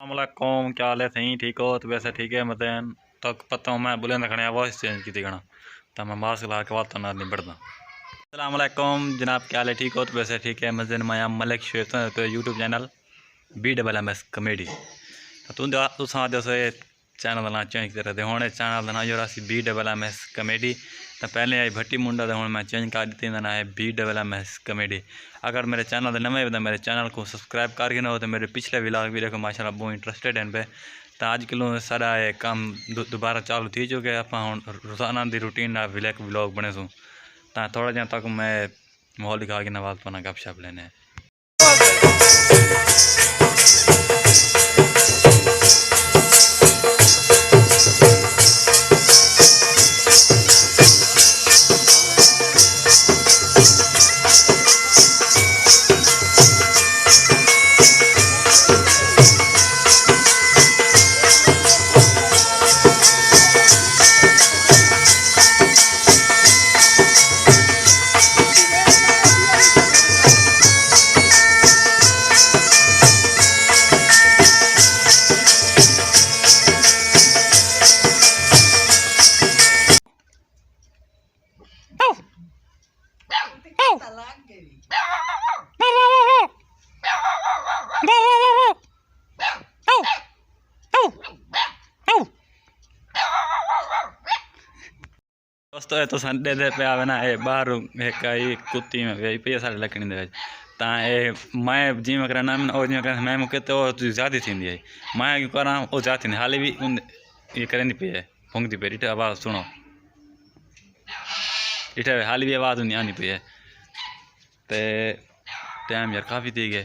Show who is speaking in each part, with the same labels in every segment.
Speaker 1: अस्सलामुअलैकुम, क्या हाल है? सही ठीक हो? तो वैसे ठीक है मतलब तो पता हूँ मैं बुलंद खड़े आवाज़ चेंज की थी घना तो मैं मास्क लगा के बात ना नहीं बढ़ता। अस्सलामुअलैकुम जनाब, क्या हाल है? ठीक हो? तो वैसे ठीक है मजन माया मलिक शेर तो यूट्यूब चैनल BMMS कॉमेडी तो तुम जैसे चैनल ना चेंज कर रहे हूँ चैनल ना जो BMMS कॉमेडी तो पहले आई भट्टी मुंडा तो हूँ मैं चेंज कर दी ना है BMMS कॉमेडी। अगर मेरे चैनल नवे हो तो मेरे चैनल को सब्सक्राइब करके ना हो तो मेरे पिछले व्लॉग भी देखो माशाल्लाह बहुत इंटरेस्टेड हैं पे तो अजकल सारा ये काम दोबारा चालू थी चुके आप रोजाना की रूटीन व्लॉग बने सूँ तो थोड़ा जहाँ तक मैं माहौल दिखा के नवाज पना गपशप लेने। दोस्तों तो संडे दे पे आवे ना ये बाहर एक आई कुत्ती में वे पे सारे लकड़ी दे ता ए मैं जिम करना और जिम करना मैं मुके तो ज्यादा थी है मैं क्यों करा ओ जाती नहीं हाली भी ये करनी पे है फंगती पे इटा आवाज सुनो इटा हाली भी आवाज नहीं आनी पे है ते टाइम यार काफ़ी थी गए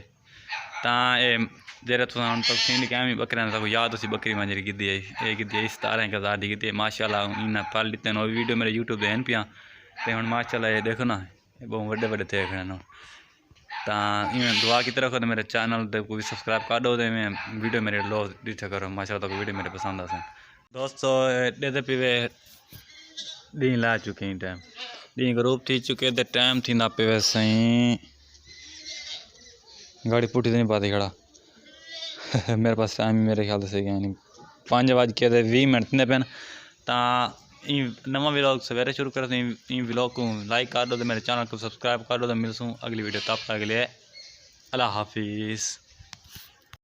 Speaker 1: ता ए जेरे तो तक सीन के आमी बकरा तो याद उसी बकरी में जरी गिद्दी है ए गिद्दी 17,000 दी गिद्दी माशाल्लाह इन पाल लेते नो वीडियो मेरे यूट्यूब पे हैं पिया ते हुन माशाल्लाह ये देखो ना ये बहुत बड़े बड़े थे खड़े ता इन दुआ की तरफ तो मेरे चैनल पे कोई सब्सक्राइब कर दो मैं वीडियो मेरे लो दिखा करो माशाल्लाह तो वीडियो मेरे पसंद आ दोस्तों दे पीवे डी ला चुके हैं टाइम डी ग्रुप थी चुके थे टाइम थी ना पे सही गाड़ी पुटी तो नहीं पाती खड़ा मेरे पास टाइम मेरे ख्याल से नहीं 5:20 ने पेन ता नवा व्लॉग सवेरे शुरू कर व्लॉग को लाइक कर दो तो मेरे चैनल को सब्सक्राइब कर दो तो मिलसूँ अगली वीडियो तब तक के लिए अल्लाह हाफिज़।